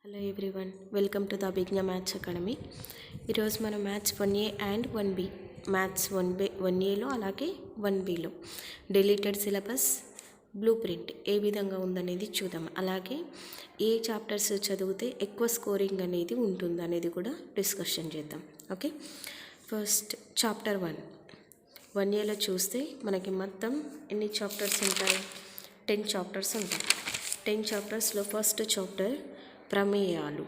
Hello everyone, welcome to the Abhigna maths academy. ఈరోజు మనం maths 1A and 1B, maths 1Aలో అలాగే 1Bలో డిలీటెడ్ సిలబస్ బ్లూ ప్రింట్ ఏ విధంగా ఉందనేది చూద్దాం. అలాగే ఏ చాప్టర్స్ చదివితే ఎక్కువ స్కోరింగ్ అనేది ఉంటుంది అనేది కూడా డిస్కషన్ చేద్దాం. ఓకే, ఫస్ట్ చాప్టర్ 1Aలో చూస్తే మనకి మొత్తం ఎన్ని చాప్టర్స్ ఉంటాయి? 10 చాప్టర్స్ ఉంటాయి. 10 చాప్టర్స్లో ఫస్ట్ చాప్టర్ ప్రమేయాలు,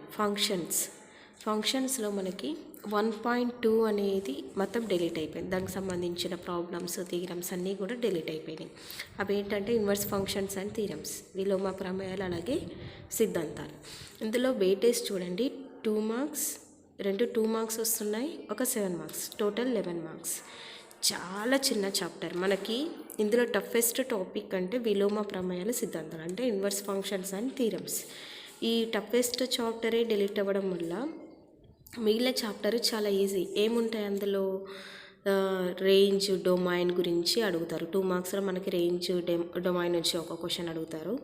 ఫంక్షన్స్లో మనకి 1.2 అనేది మొత్తం డిలీట్ అయిపోయింది. దానికి సంబంధించిన ప్రాబ్లమ్స్, థీరమ్స్ అన్నీ కూడా డిలీట్ అయిపోయినాయి. అవి ఏంటంటే ఇన్వర్స్ ఫంక్షన్స్ అండ్ థీరమ్స్, విలోమ ప్రమేయాలు అలాగే సిద్ధాంతాలు. ఇందులో వెయిటేజ్ చూడండి, 2 మార్క్స్, 2 మార్క్స్ వస్తున్నాయి, ఒక 7 మార్క్స్, టోటల్ 11 మార్క్స్. చాలా చిన్న చాప్టర్. మనకి ఇందులో టఫెస్ట్ టాపిక్ అంటే విలోమ ప్రమేయాల సిద్ధాంతాలు, అంటే ఇన్వర్స్ ఫంక్షన్స్ అండ్ థీరమ్స్. ఈ టఫెస్ట్ చాప్టరే డిలీట్ అవ్వడం వల్ల మిగిలిన చాప్టర్ చాలా ఈజీ. ఏముంటాయి అందులో? రేంజ్, డొమైన్ గురించి అడుగుతారు. 2 మార్క్స్లో మనకి రేంజ్, డొమైన్ నుంచి ఒక క్వశ్చన్ అడుగుతారు.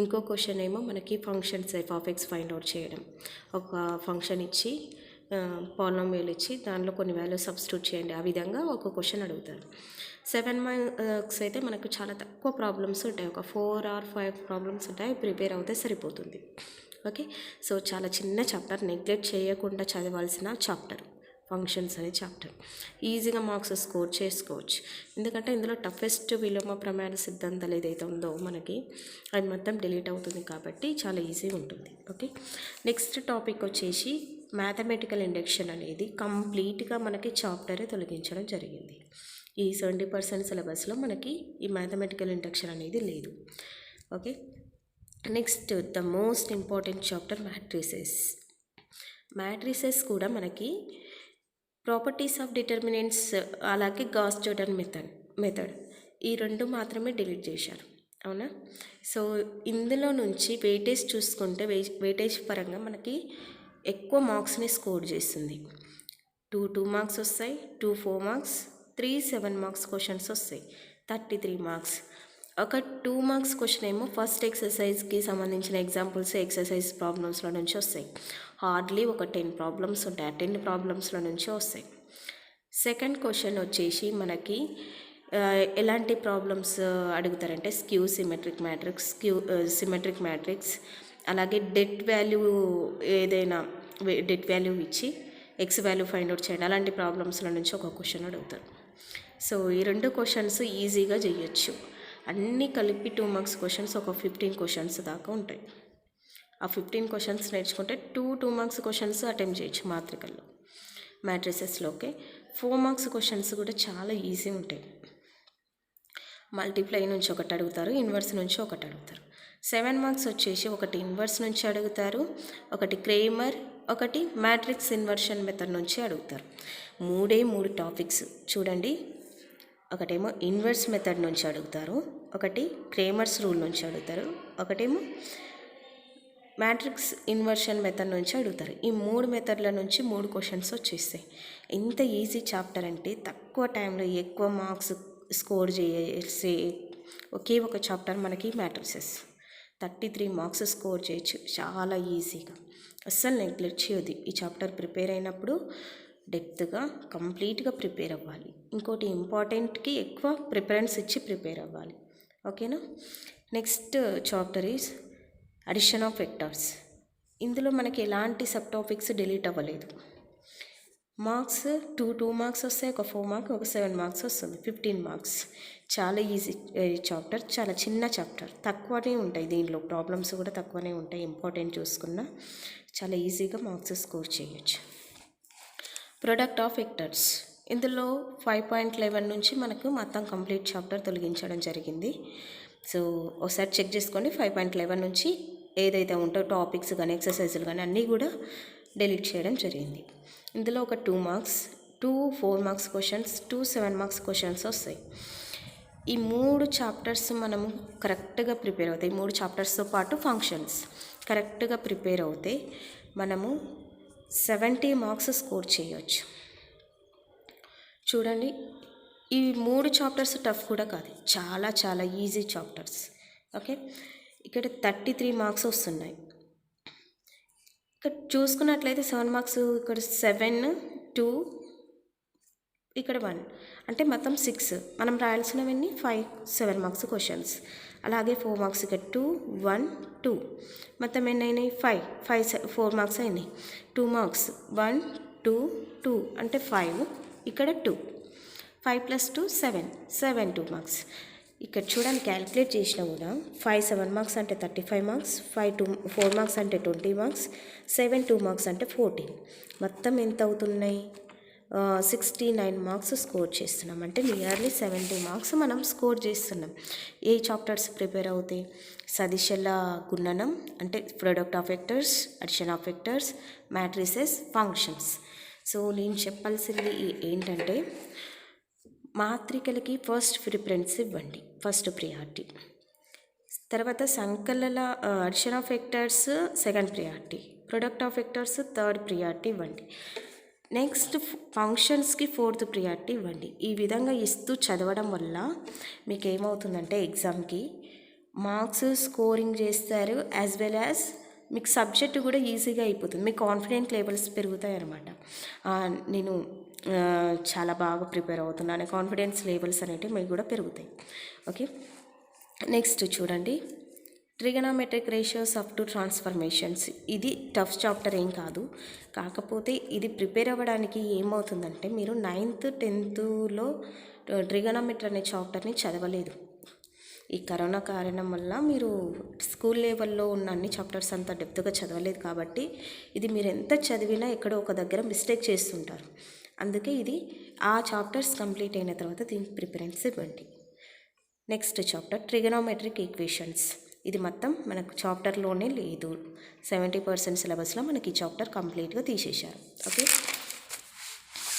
ఇంకో క్వశ్చన్ ఏమో మనకి ఫంక్షన్స్ f(x) ఫైండ్ అవుట్ చేయడం. ఒక ఫంక్షన్ ఇచ్చి పాలినామియల్ ఇచ్చి దానిలో కొన్ని వాల్యూ సబ్స్టిట్యూట్ చేయండి, ఆ విధంగా ఒక క్వశ్చన్ అడుగుతారు. 7 మార్క్స్ అయితే మనకు చాలా తక్కువ ప్రాబ్లమ్స్ ఉంటాయి, ఒక 4 or 5 ప్రాబ్లమ్స్ ఉంటాయి, ప్రిపేర్ అవుతే సరిపోతుంది. ఓకే, సో చాలా చిన్న చాప్టర్, నెగ్లెక్ట్ చేయకుండా చదవాల్సిన చాప్టర్ ఫంక్షన్స్ అనే చాప్టర్. ఈజీగా మార్క్స్ స్కోర్ చేసుకోవచ్చు, ఎందుకంటే ఇందులో టఫెస్ట్ విలోమ ప్రమేయాల సిద్ధాంతాలు ఏదైతే ఉందో మనకి అది మొత్తం డిలీట్ అవుతుంది కాబట్టి చాలా ఈజీగా ఉంటుంది. ఓకే, నెక్స్ట్ టాపిక్ వచ్చేసి మ్యాథమెటికల్ ఇండక్షన్ అనేది కంప్లీట్గా మనకి చాప్టరే తొలగించడం జరిగింది. ఈ 70% సిలబస్లో మనకి ఈ మ్యాథమెటికల్ ఇండక్షన్ అనేది లేదు. Okay, next the most important chapter matrices కూడా మనకి ప్రాపర్టీస్ ఆఫ్ డిటర్మినెంట్స్ అలాగే గాస్ జోర్డాన్ మెథడ్ ఈ 2 మాత్రమే డిలీట్ చేశారు, అవునా? సో ఇందులో నుంచి వెయిటేజ్ చూసుకుంటే వెయిటేజ్ పరంగా మనకి ఎక్కువ మార్క్స్ని స్కోర్ చేస్తుంది. 2 మార్క్స్ వస్తాయి, 2 4 మార్క్స్, 3 7 మార్క్స్ క్వశ్చన్స్ వస్తాయి, 33 మార్క్స్. ఒక 2 మార్క్స్ క్వశ్చన్ ఏమో ఫస్ట్ ఎక్సర్సైజ్కి సంబంధించిన ఎగ్జాంపుల్స్, ఎక్సర్సైజ్ ప్రాబ్లమ్స్లో నుంచి వస్తాయి. హార్డ్లీ ఒక 10 ప్రాబ్లమ్స్ ఉంటాయి, ఆ 10 ప్రాబ్లమ్స్లో నుంచి వస్తాయి. సెకండ్ క్వశ్చన్ వచ్చేసి మనకి ఎలాంటి ప్రాబ్లమ్స్ అడుగుతారంటే స్క్యూ సిమెట్రిక్ మ్యాట్రిక్స్, అలాగే డెట్ వాల్యూ, ఏదైనా డెట్ వాల్యూ ఇచ్చి ఎక్స్ వాల్యూ ఫైండ్ అవుట్ చేయండి, అలాంటి ప్రాబ్లమ్స్ల నుంచి ఒక క్వశ్చన్ అడుగుతారు. సో ఈ 2 క్వశ్చన్స్ ఈజీగా చేయొచ్చు. అన్నీ కలిపి 2 మార్క్స్ క్వశ్చన్స్ ఒక 15 క్వశ్చన్స్ దాకా ఉంటాయి. ఆ 15 క్వశ్చన్స్ నేర్చుకుంటే 2 మార్క్స్ క్వశ్చన్స్ అటెంప్ట్ చేయొచ్చు మాత్రికల్లో, మ్యాట్రిసెస్లో. ఓకే, 4 మార్క్స్ క్వశ్చన్స్ కూడా చాలా ఈజీ ఉంటాయి. మల్టిప్లై నుంచి ఒకటి అడుగుతారు, ఇన్వర్స్ నుంచి ఒకటి అడుగుతారు. 7 మార్క్స్ వచ్చేసి ఒకటి ఇన్వర్స్ నుంచి అడుగుతారు, ఒకటి క్రేమర్, ఒకటి మ్యాట్రిక్స్ ఇన్వర్షన్ మెథడ్ నుంచి అడుగుతారు. 3 టాపిక్స్ చూడండి, ఒకటేమో ఇన్వర్స్ మెథడ్ నుంచి అడుగుతారు, ఒకటి క్రేమర్స్ రూల్ నుంచి అడుగుతారు, ఒకటేమో మ్యాట్రిక్స్ ఇన్వర్షన్ మెథడ్ నుంచి అడుగుతారు. ఈ 3 మెథడ్ల నుంచి 3 క్వశ్చన్స్ వచ్చేస్తాయి. ఎంత ఈజీ చాప్టర్ అంటే తక్కువ టైంలో ఎక్కువ మార్క్స్ స్కోర్ చేసే ఒకే ఒక చాప్టర్ మనకి మ్యాట్రిసెస్. 33 మార్క్స్ స్కోర్ చేయొచ్చు చాలా ఈజీగా. అస్సలు నెగ్లెక్ట్ చేయొద్దు. ఈ చాప్టర్ ప్రిపేర్ అయినప్పుడు డెప్త్గా కంప్లీట్గా ప్రిపేర్ అవ్వాలి. ఇంకోటి ఇంపార్టెంట్కి ఎక్కువ ప్రిఫరెన్స్ ఇచ్చి ప్రిపేర్ అవ్వాలి. ఓకేనా? Next chapter is addition of vectors. ఇందులో మనకి ఎలాంటి సబ్ టాపిక్స్ డిలీట్ అవ్వలేదు. మార్క్స్ 2 మార్క్స్ వస్తాయి, ఒక 4 మార్క్స్, ఒక 7 మార్క్స్ వస్తుంది, 15 మార్క్స్. చాలా ఈజీ చాప్టర్, చాలా చిన్న చాప్టర్, తక్కువనే ఉంటాయి. దీనిలో ప్రాబ్లమ్స్ కూడా తక్కువనే ఉంటాయి. ఇంపార్టెంట్ చూసుకున్నా చాలా ఈజీగా మార్క్స్ స్కోర్ చేయొచ్చు. ప్రొడక్ట్ ఆఫ్ వెక్టర్స్, ఇందులో 5.11 నుంచి మనకు మొత్తం కంప్లీట్ చాప్టర్ తొలగించడం జరిగింది. సో ఒకసారి చెక్ చేసుకోండి. 5.11 నుంచి ఏదైతే ఉంటో టాపిక్స్ కానీ ఎక్సర్సైజులు కానీ అన్నీ కూడా డిలీట్ చేయడం జరిగింది. ఇందులో ఒక 2 marks, 2 4 marks questions, 2 7 marks questions వస్తాయి. ఈ 3 చాప్టర్స్ మనము కరెక్ట్గా ప్రిపేర్ అవుతాయి. 3 చాప్టర్స్తో పాటు ఫంక్షన్స్ కరెక్ట్గా ప్రిపేర్ అవుతే మనము 70 మార్క్స్ స్కోర్ చేయవచ్చు. చూడండి, ఈ 3 చాప్టర్స్ టఫ్ కూడా కాదు, చాలా చాలా ఈజీ చాప్టర్స్. ఓకే, ఇక్కడ 33 మార్క్స్ వస్తున్నాయి. ఇక్కడ చూసుకున్నట్లయితే 7 మార్క్స్ ఇక్కడ 7 2 ఇక్కడ 1 అంటే మొత్తం 6 మనం రాయాల్సినవన్నీ 7 మార్క్స్ క్వశ్చన్స్. అలాగే 4 మార్క్స్ ఇక్కడ 2 1 2 మొత్తం ఎన్ని అయినాయి 4 మార్క్స్ అయినాయి. 2 మార్క్స్ 1 2 2 అంటే 5 ఇక్కడ 2 5 + 2 7 2 మార్క్స్. ఇక్కడ చూడండి క్యాలిక్యులేట్ చేసినా కూడా 7 మార్క్స్ అంటే 35 మార్క్స్, 4 మార్క్స్ అంటే 20 మార్క్స్, 2 మార్క్స్ అంటే 14. మొత్తం ఎంత అవుతున్నాయి 69 మార్క్స్ స్కోర్ చేస్తున్నాం. అంటే నియర్లీ 70 మార్క్స్ మనం స్కోర్ చేస్తున్నాం. ఏ చాప్టర్స్ ప్రిపేర్ అవుతాయి? సదిశల గుణనం అంటే product of vectors, addition of vectors, matrices, functions. So నేను చెప్పాల్సింది ఏంటంటే మాత్రికలకి ఫస్ట్ ప్రిఫరెన్స్ ఇవ్వండి, ఫస్ట్ ప్రియారిటీ. తర్వాత సంకలన addition of vectors second priority, product of vectors third priority ఇవ్వండి. నెక్స్ట్ ఫంక్షన్స్కి ఫోర్త్ ప్రియారిటీ ఇవ్వండి. ఈ విధంగా ఇస్తూ చదవడం వల్ల మీకు ఏమవుతుందంటే ఎగ్జామ్కి మార్క్స్ స్కోరింగ్ చేస్తారు, యాజ్ వెల్ యాజ్ మీకు సబ్జెక్టు కూడా ఈజీగా అయిపోతుంది. మీ కాన్ఫిడెంట్ లెవెల్స్ పెరుగుతాయి అన్నమాట. నేను చాలా బాగా ప్రిపేర్ అవుతున్నాను, కాన్ఫిడెన్స్ లెవెల్స్ అనేవి మీకు కూడా పెరుగుతాయి. ఓకే, నెక్స్ట్ చూడండి trigonometric ratios up to transformations. ఇది టఫ్ చాప్టర్ ఏం కాదు, కాకపోతే ఇది ప్రిపేర్ అవ్వడానికి ఏమవుతుందంటే మీరు 9th 10thలో ట్రిగనామెట్రీ అనే చాప్టర్ని చదవలేదు. ఈ కరోనా కారణం వల్ల మీరు స్కూల్ లెవెల్లో ఉన్న అన్ని చాప్టర్స్ అంతా డెప్త్గా చదవలేదు కాబట్టి ఇది మీరు ఎంత చదివినా ఎక్కడో ఒక దగ్గర మిస్టేక్ చేస్తుంటారు. అందుకే ఇది ఆ చాప్టర్స్ కంప్లీట్ అయిన తర్వాత దీనికి ప్రిఫరెన్స్ ఇవ్వండి. Next chapter trigonometric equations. ఇది మొత్తం మనకు చాప్టర్లోనే లేదు, 70% సిలబస్లో మనకి ఈ చాప్టర్ కంప్లీట్గా తీసేశారు. Okay,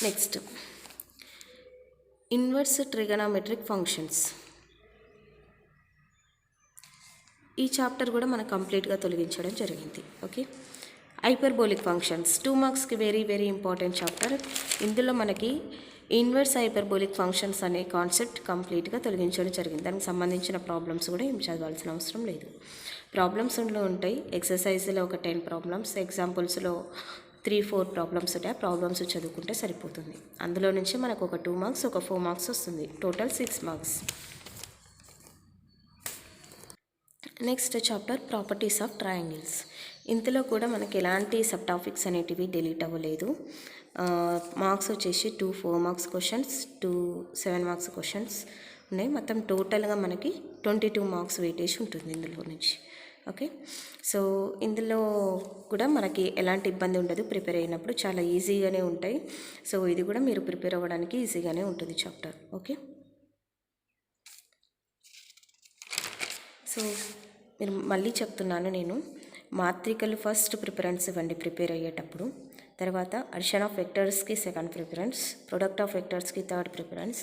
next inverse trigonometric functions. ఈ చాప్టర్ కూడా మనకు కంప్లీట్గా తొలగించడం జరిగింది. ఓకే, హైపర్బోలిక్ ఫంక్షన్స్ 2 మార్క్స్కి వెరీ వెరీ ఇంపార్టెంట్ చాప్టర్. ఇందులో మనకి ఇన్వర్స్ హైపర్బోలిక్ ఫంక్షన్స్ అనే కాన్సెప్ట్ కంప్లీట్గా తొలగించడం జరిగింది. దానికి సంబంధించిన ప్రాబ్లమ్స్ కూడా ఏం చదవాల్సిన అవసరం లేదు. ప్రాబ్లమ్స్లో ఉంటాయి, ఎక్సర్సైజ్లో ఒక 10 ప్రాబ్లమ్స్, ఎగ్జాంపుల్స్లో 3-4 ప్రాబ్లమ్స్ ఉంటాయి. ఆ ప్రాబ్లమ్స్ చదువుకుంటే సరిపోతుంది. అందులో నుంచి మనకు ఒక 2 మార్క్స్ ఒక 4 మార్క్స్ వస్తుంది, total 6 marks. Next chapter properties of triangles. ఇందులో కూడా మనకి ఎలాంటి సబ్ టాపిక్స్ అనేటివి డిలీట్ అవ్వలేదు. మార్క్స్ వచ్చేసి 2 4 మార్క్స్ క్వశ్చన్స్, 2 7 మార్క్స్ క్వశ్చన్స్ ఉన్నాయి. మొత్తం టోటల్గా మనకి 22 మార్క్స్ వెయిటేజ్ ఉంటుంది ఇందులో నుంచి. ఓకే, సో ఇందులో కూడా మనకి ఎలాంటి ఇబ్బంది ఉండదు, ప్రిపేర్ అయినప్పుడు చాలా ఈజీగానే ఉంటాయి. సో ఇది కూడా మీరు ప్రిపేర్ అవ్వడానికి ఈజీగానే ఉంటుంది చాప్టర్. ఓకే, సో మీరు మళ్ళీ చెప్తున్నాను, నేను మాత్రికలు ఫస్ట్ ప్రిఫరెన్స్ ఇవ్వండి ప్రిపేర్ అయ్యేటప్పుడు. తర్వాత అడిషన్ ఆఫ్ వెక్టర్స్కి సెకండ్ ప్రిఫరెన్స్, ప్రొడక్ట్ ఆఫ్ వెక్టర్స్కి థర్డ్ ప్రిఫరెన్స్,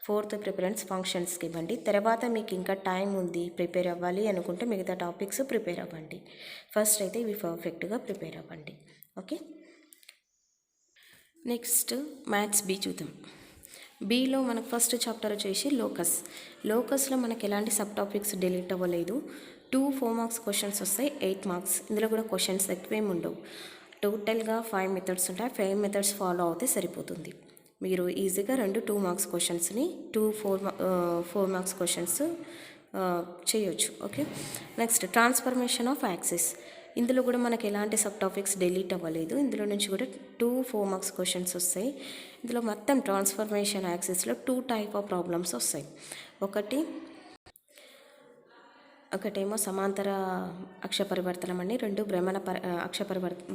ఫోర్త్ ప్రిఫరెన్స్ ఫంక్షన్స్కి ఇవ్వండి. తర్వాత మీకు ఇంకా టైం ఉంది ప్రిపేర్ అవ్వాలి అనుకుంటే మిగతా టాపిక్స్ ప్రిపేర్ అవ్వండి. ఫస్ట్ అయితే ఇవి పర్ఫెక్ట్గా ప్రిపేర్ అవ్వండి. ఓకే, నెక్స్ట్ మ్యాథ్స్ బి చూద్దాం. బీలో మనకు ఫస్ట్ చాప్టర్ వచ్చేసి లోకస్లో మనకి ఎలాంటి సబ్ టాపిక్స్ డిలీట్ అవ్వలేదు. 2 4 మార్క్స్ క్వశ్చన్స్ వస్తాయి, 8 మార్క్స్. ఇందులో కూడా క్వశ్చన్స్ ఎక్కువేమి ఉండవు. టోటల్గా 5 మెథడ్స్ ఉంటాయి. 5 మెథడ్స్ ఫాలో అవుతే సరిపోతుంది. మీరు ఈజీగా 2 మార్క్స్ క్వశ్చన్స్ని 4 మార్క్స్ క్వశ్చన్స్ చేయొచ్చు. Okay, next transformation of axis. ఇందులో కూడా మనకి ఎలాంటి సబ్ టాపిక్స్ డిలీట్ అవ్వలేదు. ఇందులో నుంచి కూడా 2 4 మార్క్స్ క్వశ్చన్స్ వస్తాయి. ఇందులో మొత్తం ట్రాన్స్ఫర్మేషన్ యాక్సిస్లో 2 టైప్ ఆఫ్ ప్రాబ్లమ్స్ వస్తాయి. ఒకటేమో సమాంతర అక్ష పరివర్తనం అని, 2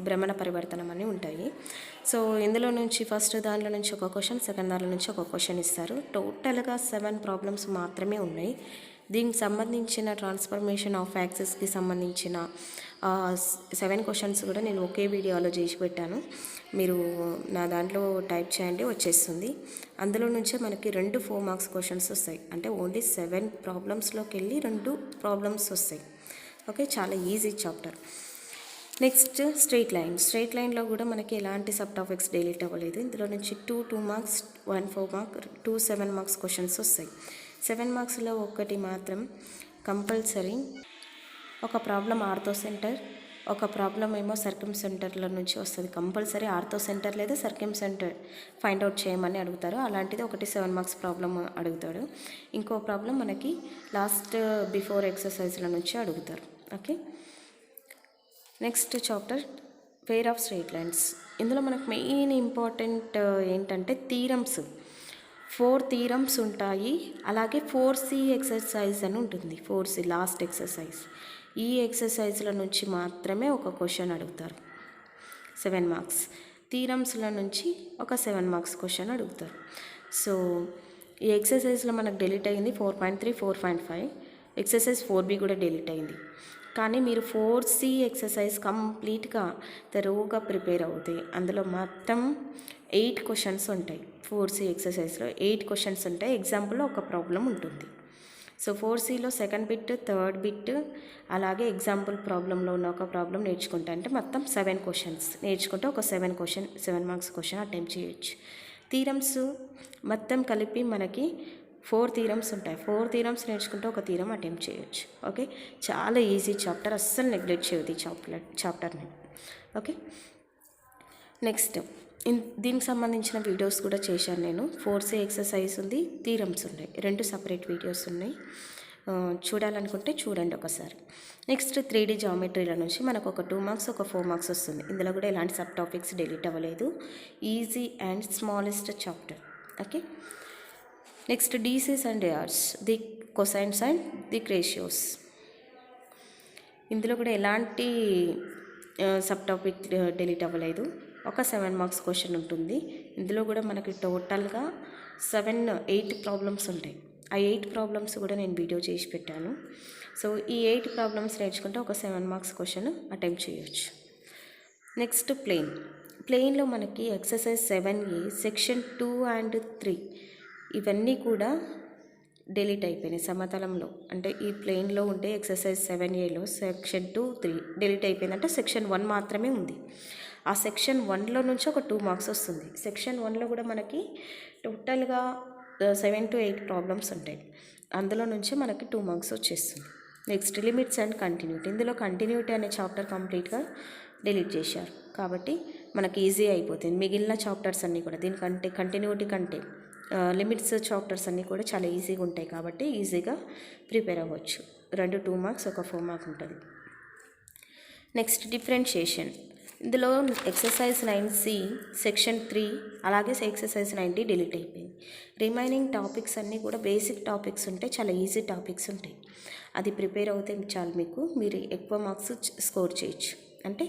భ్రమణ పరివర్తనం అని ఉంటాయి. సో ఇందులో నుంచి ఫస్ట్ దానిలో నుంచి ఒక క్వశ్చన్, సెకండ్ దానిలో నుంచి ఒక క్వశ్చన్ ఇస్తారు. టోటల్గా 7 ప్రాబ్లమ్స్ మాత్రమే ఉన్నాయి. దీనికి సంబంధించిన ట్రాన్స్ఫర్మేషన్ ఆఫ్ యాక్సిస్కి సంబంధించిన 7 క్వశ్చన్స్ కూడా నేను ఒకే వీడియోలో చేసి పెట్టాను. మీరు నా దాంట్లో టైప్ చేయండి, వచ్చేస్తుంది. అందులో నుంచే మనకి 2 4 మార్క్స్ క్వశ్చన్స్ వస్తాయి. అంటే ఓన్లీ 7 ప్రాబ్లమ్స్లోకి వెళ్ళి 2 ప్రాబ్లమ్స్ వస్తాయి. ఓకే, చాలా ఈజీ చాప్టర్. నెక్స్ట్ స్ట్రెయిట్ లైన్లో కూడా మనకి ఎలాంటి సబ్ టాపిక్స్ డిలీట్ అవ్వలేదు. ఇందులో నుంచి 2 మార్క్స్ 1 4 మార్క్ 2 7 మార్క్స్ క్వశ్చన్స్ వస్తాయి. 7 మార్క్స్లో ఒకటి మాత్రం కంపల్సరీ, ఒక ప్రాబ్లం ఆర్థో సెంటర్, ఒక ప్రాబ్లం ఏమో సర్కిమ్ సెంటర్ల నుంచి వస్తుంది, కంపల్సరీ ఆర్థో సెంటర్ లేదా సర్కిమ్ సెంటర్ ఫైండ్ అవుట్ చేయమని అడుగుతారు. అలాంటిది ఒకటి 7 మార్క్స్ ప్రాబ్లం అడుగుతాడు. ఇంకో ప్రాబ్లం మనకి లాస్ట్ బిఫోర్ ఎక్సర్సైజ్ల నుంచి అడుగుతారు. Okay, next chapter pair of straight lines. ఇందులో మనకు మెయిన్ ఇంపార్టెంట్ ఏంటంటే థీరమ్స్. 4 థీరమ్స్ ఉంటాయి. అలాగే 4C ఎక్సర్సైజ్ అని ఉంటుంది. 4C last exercise. ఈ ఎక్సర్సైజ్ల నుంచి మాత్రమే ఒక క్వశ్చన్ అడుగుతారు, 7 మార్క్స్. థీరమ్స్ల నుంచి ఒక 7 మార్క్స్ క్వశ్చన్ అడుగుతారు. సో ఈ ఎక్సర్సైజ్లో మనకు డిలీట్ అయింది 4.3, 4.5. ఎక్సర్సైజ్ 4B కూడా డిలీట్ అయింది. కానీ మీరు 4C ఎక్సర్సైజ్ కంప్లీట్గా తెరువుగా ప్రిపేర్ అవుతాయి. అందులో మొత్తం 8 క్వశ్చన్స్ ఉంటాయి. 4C ఎక్సర్సైజ్లో 8 క్వశ్చన్స్ ఉంటాయి. ఎగ్జాంపుల్లో ఒక ప్రాబ్లం ఉంటుంది. సో 4Cలో సెకండ్ బిట్, థర్డ్ బిట్, అలాగే ఎగ్జాంపుల్ ప్రాబ్లంలో ఉన్న ఒక ప్రాబ్లం నేర్చుకుంటా అంటే మొత్తం 7 క్వశ్చన్స్ నేర్చుకుంటే ఒక 7 మార్క్స్ క్వశ్చన్ అటెంప్ట్ చేయొచ్చు. థీరమ్స్ మొత్తం కలిపి మనకి 4 థీరమ్స్ ఉంటాయి. 4 థీరమ్స్ నేర్చుకుంటే ఒక థీరం అటెంప్ట్ చేయొచ్చు. ఓకే, చాలా ఈజీ చాప్టర్, అస్సలు నెగ్లెక్ట్ చేయొద్దు ఈ చాప్టర్ని. ఓకే, నెక్స్ట్ దీనికి సంబంధించిన వీడియోస్ కూడా చేశాను నేను. 4C ఎక్సర్సైజ్ ఉంది, థీరమ్స్ ఉన్నాయి, 2 సపరేట్ వీడియోస్ ఉన్నాయి. చూడాలనుకుంటే చూడండి ఒకసారి. నెక్స్ట్ 3D జామెట్రీల నుంచి మనకు ఒక 2 మార్క్స్, ఒక 4 మార్క్స్ వస్తుంది. ఇందులో కూడా ఎలాంటి సబ్ టాపిక్స్ డిలీట్ అవ్వలేదు. Easy and smallest chapter. Okay, next DCs and ARs, the cosines and the ratios. ఇందులో కూడా ఎలాంటి సబ్ టాపిక్ డిలీట్ అవ్వలేదు. ఒక 7 మార్క్స్ క్వశ్చన్ ఉంటుంది. ఇందులో కూడా మనకి టోటల్గా 8 ప్రాబ్లమ్స్ ఉంటాయి. ఆ 8 ప్రాబ్లమ్స్ కూడా నేను వీడియో చేసి పెట్టాను. సో ఈ 8 ప్రాబ్లమ్స్ నేర్చుకుంటే ఒక 7 మార్క్స్ క్వశ్చన్ అటెంప్ట్ చేయొచ్చు. నెక్స్ట్ ప్లెయిన్లో మనకి ఎక్సర్సైజ్ 7A సెక్షన్ 2 and 3 ఇవన్నీ కూడా డిలీట్ అయిపోయినాయి సమతలంలో. అంటే ఈ ప్లెయిన్లో ఉంటే ఎక్సర్సైజ్ 7Aలో సెక్షన్ 2, 3 డిలీట్ అయిపోయింది. అంటే సెక్షన్ 1 మాత్రమే ఉంది. ఆ సెక్షన్ 1లో నుంచి ఒక 2 మార్క్స్ వస్తుంది. సెక్షన్ 1లో కూడా మనకి టోటల్గా 7 to 8 ప్రాబ్లమ్స్ ఉంటాయి. అందులో నుంచి మనకి 2 మార్క్స్ వచ్చేస్తుంది. Next limits and continuity. ఇందులో కంటిన్యూటీ అనే చాప్టర్ కంప్లీట్గా డిలీట్ చేశారు కాబట్టి మనకి ఈజీ అయిపోతుంది. మిగిలిన చాప్టర్స్ అన్నీ కూడా దీనికంటే కంటిన్యూటీ కంటే లిమిట్స్ చాప్టర్స్ అన్నీ కూడా చాలా ఈజీగా ఉంటాయి కాబట్టి ఈజీగా ప్రిపేర్ అవ్వచ్చు. 2 మార్క్స్, ఒక 4 మార్క్ ఉంటుంది. Next differentiation. ఇందులో ఎక్సర్సైజ్ 9C సెక్షన్ 3 అలాగే ఎక్సర్సైజ్ 9D డిలీట్ అయిపోయింది. రిమైనింగ్ టాపిక్స్ అన్నీ కూడా బేసిక్ టాపిక్స్ ఉంటాయి, చాలా ఈజీ టాపిక్స్ ఉంటాయి. అది ప్రిపేర్ అవుతే చాలు మీరు ఎక్కువ మార్క్స్ స్కోర్ చేయొచ్చు. అంటే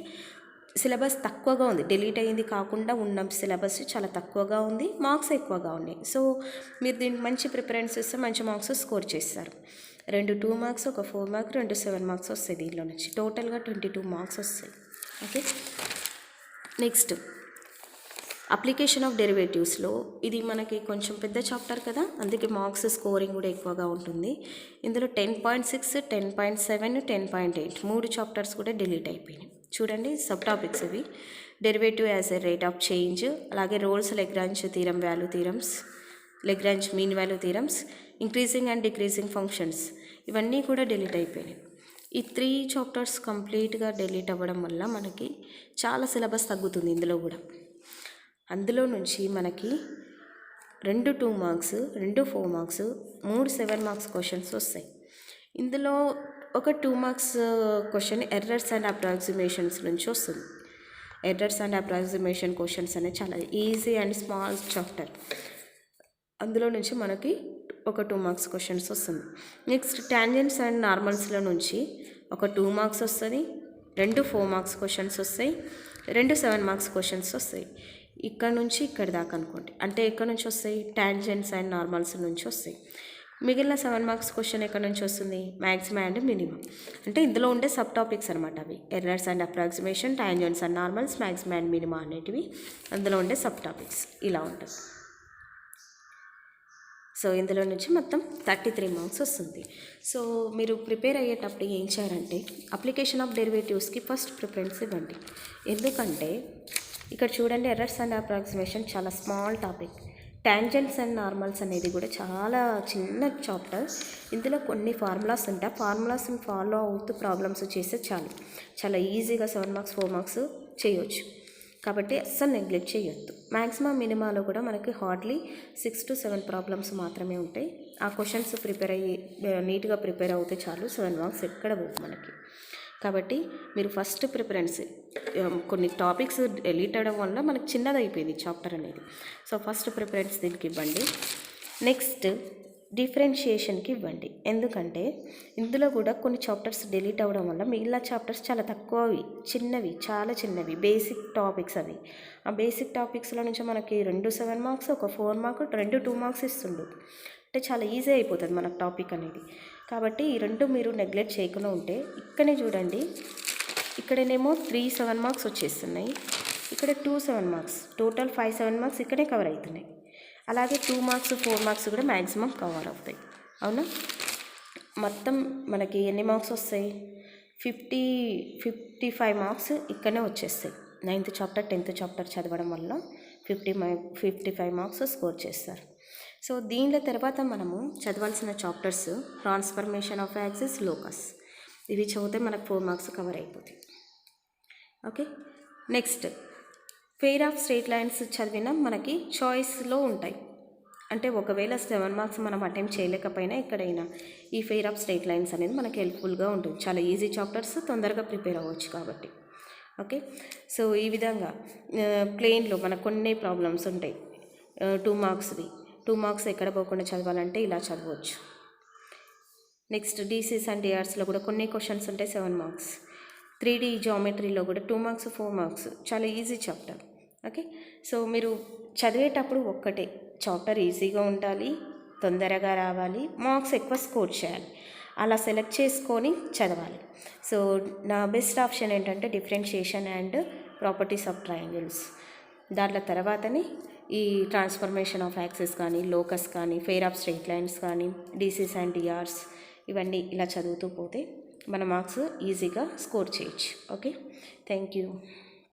సిలబస్ తక్కువగా ఉంది, డిలీట్ అయ్యింది కాకుండా ఉన్న సిలబస్ చాలా తక్కువగా ఉంది, మార్క్స్ ఎక్కువగా ఉన్నాయి. సో మీరు దీనికి మంచి ప్రిఫరెన్స్ ఇస్తే మంచి మార్క్స్ స్కోర్ చేస్తారు. 2 మార్క్స్, ఒక 4 మార్క్, 2 7 మార్క్స్ వస్తాయి. దీనిలో నుంచి టోటల్గా 22 మార్క్స్ వస్తాయి. ఓకే, నెక్స్ట్ అప్లికేషన్ ఆఫ్ డెరివేటివ్స్లో ఇది మనకి కొంచెం పెద్ద చాప్టర్ కదా, అందుకే మార్క్స్ స్కోరింగ్ కూడా ఎక్కువగా ఉంటుంది. ఇందులో 10.6, 10.7, 10.8 3 చాప్టర్స్ కూడా డిలీట్ అయిపోయినాయి. చూడండి సబ్ టాపిక్స్ ఇవి. Derivative as a rate of change, అలాగే Rolle's Lagrange theorem value theorems, Lagrange mean value theorems, increasing and decreasing functions, ఇవన్నీ కూడా డిలీట్ అయిపోయినాయి. ఈ 3 చాప్టర్స్ కంప్లీట్గా డిలీట్ అవ్వడం వల్ల మనకి చాలా సిలబస్ తగ్గుతుంది. ఇందులో కూడా అందులో నుంచి మనకి 2 మార్క్స్, 2 4 మార్క్స్, 3 7 మార్క్స్ క్వశ్చన్స్ వస్తాయి. ఇందులో ఒక 2 marks question errors and approximations నుంచి వస్తుంది. ఎర్రర్స్ అండ్ అప్రాక్సిమేషన్ క్వశ్చన్స్ అనేది చాలా ఈజీ అండ్ స్మాల్ చాప్టర్. అందులో నుంచి మనకి ఒక 2 మార్క్స్ క్వశ్చన్స్ వస్తుంది. నెక్స్ట్ టాంజెంట్స్ అండ్ నార్మల్స్లో నుంచి ఒక 2 మార్క్స్ వస్తుంది, 2 4 మార్క్స్ క్వశ్చన్స్ వస్తాయి, 2 7 మార్క్స్ క్వశ్చన్స్ వస్తాయి. ఇక్కడ నుంచి ఇక్కడ దాకా అనుకోండి. అంటే ఎక్కడ నుంచి వస్తాయి? టాంజెంట్స్ అండ్ నార్మల్స్ నుంచి వస్తాయి. మిగిలిన 7 మార్క్స్ క్వశ్చన్ ఎక్కడ నుంచి వస్తుంది? Maximum and minimum. అంటే ఇందులో ఉండే సబ్ టాపిక్స్ అనమాట అవి. Errors and approximation, tangents and normals, maximum and minimum అనేటివి అందులో ఉండే సబ్ టాపిక్స్ ఇలా ఉంటుంది. సో ఇందులో నుంచి మొత్తం 33 మార్క్స్ వస్తుంది. సో మీరు ప్రిపేర్ అయ్యేటప్పుడు ఏం చేయాలంటే అప్లికేషన్ ఆఫ్ డెరివేటివ్స్కి ఫస్ట్ ప్రిఫరెన్స్ ఇవ్వండి. ఎందుకంటే ఇక్కడ చూడండి ఎర్రర్స్ అండ్ అప్రాక్సిమేషన్ చాలా small topic. Tangents and normals అనేది కూడా చాలా చిన్న చాప్టర్. ఇందులో కొన్ని ఫార్ములాస్ ఉంటాయి. ఫార్ములాస్ని ఫాలో అవుతూ ప్రాబ్లమ్స్ చేస్తే చాలా ఈజీగా 7 మార్క్స్ 4 మార్క్స్ చేయొచ్చు. కాబట్టి అస్సలు నెగ్లెక్ట్ చేయొద్దు. మ్యాక్సిమం మినిమాలో కూడా మనకి హార్డ్లీ 6 to 7 ప్రాబ్లమ్స్ మాత్రమే ఉంటాయి. ఆ క్వశ్చన్స్ ప్రిపేర్ అయ్యి నీట్గా ప్రిపేర్ అవుతే చాలు, 7 మార్క్స్ ఎక్కడ పోవు మనకి. కాబట్టి మీరు ఫస్ట్ ప్రిఫరెన్స్, కొన్ని టాపిక్స్ డిలీట్ అవ్వడం వల్ల మనకు చిన్నదైపోయింది చాప్టర్ అనేది. సో ఫస్ట్ ప్రిఫరెన్స్ దీనికి ఇవ్వండి. నెక్స్ట్ డిఫరెన్షియేషన్కి ఇవ్వండి. ఎందుకంటే ఇందులో కూడా కొన్ని చాప్టర్స్ డిలీట్ అవ్వడం వల్ల మిగిలిన చాప్టర్స్ చాలా తక్కువవి, చిన్నవి, చాలా చిన్నవి, బేసిక్ టాపిక్స్ అవి. ఆ బేసిక్ టాపిక్స్లో నుంచి మనకి 2 7 మార్క్స్, ఒక 4 మార్క్, 2 మార్క్స్ ఇస్తుండు. అంటే చాలా ఈజీ అయిపోతుంది మనకు టాపిక్ అనేది. కాబట్టి ఈ 2 మీరు నెగ్లెక్ట్ చేయకుండా ఉంటే, ఇక్కడనే చూడండి, ఇక్కడనేమో 3 7 మార్క్స్ వచ్చేస్తున్నాయి, ఇక్కడ 2 7 మార్క్స్, టోటల్ 5 7 మార్క్స్ ఇక్కడే కవర్ అవుతున్నాయి. అలాగే 2 మార్క్స్ 4 మార్క్స్ కూడా మ్యాక్సిమం కవర్ అవుతాయి. అవునా? మొత్తం మనకి ఎన్ని మార్క్స్ వస్తాయి? 55 మార్క్స్ ఇక్కడనే వచ్చేస్తాయి. 9th చాప్టర్ 10th చాప్టర్ చదవడం వల్ల 55 మార్క్స్ స్కోర్ చేస్తారు. సో దీనిలో తర్వాత మనము చదవాల్సిన chapters transformation of axis, locus. ఇవి చదివితే మనకు 4 మార్క్స్ కవర్ అయిపోతాయి. Okay. Next pair of straight lines చదివిన మనకి చాయిస్లో ఉంటాయి. అంటే ఒకవేళ 7 మార్క్స్ మనం అటెంప్ట్ చేయలేకపోయినా ఎక్కడైనా ఈ పెయిర్ ఆఫ్ స్ట్రెయిట్ లైన్స్ అనేది మనకి హెల్ప్ఫుల్గా ఉంటుంది. చాలా ఈజీ చాప్టర్స్, తొందరగా ప్రిపేర్ అవ్వచ్చు కాబట్టి. ఓకే. సో ఈ విధంగా ప్లేన్లో మనకు కొన్ని ప్రాబ్లమ్స్ ఉంటాయి 2 మార్క్స్వి. 2 మార్క్స్ ఎక్కడ పోకుండా చదవాలంటే ఇలా చదవచ్చు. నెక్స్ట్ డీసీస్ అండ్ డిఆర్స్లో కూడా కొన్ని క్వశ్చన్స్ ఉంటాయి 7 మార్క్స్. 3D జామెట్రీలో కూడా 2 మార్క్స్ 4 మార్క్స్, చాలా ఈజీ చాప్టర్. ఓకే. సో మీరు చదివేటప్పుడు ఒక్కటే, చాప్టర్ ఈజీగా ఉండాలి, తొందరగా రావాలి, మార్క్స్ ఎక్కువ స్కోర్ చేయాలి, అలా సెలెక్ట్ చేసుకొని చదవాలి. సో నా బెస్ట్ ఆప్షన్ ఏంటంటే differentiation and properties of triangles. దాంట్లో తర్వాతనే ఈ ట్రాన్స్ఫర్మేషన్ ఆఫ్ యాక్సిస్ కానీ, లోకస్ కానీ, పెయిర్ ఆఫ్ స్ట్రెయిట్ లైన్స్ కానీ, డీసీస్ అండ్ డిఆర్స్, ఇవన్నీ ఇలా చదువుతూ పోతే మన మార్క్స్ ఈజీగా స్కోర్ చేయొచ్చు. ఓకే. Thank you.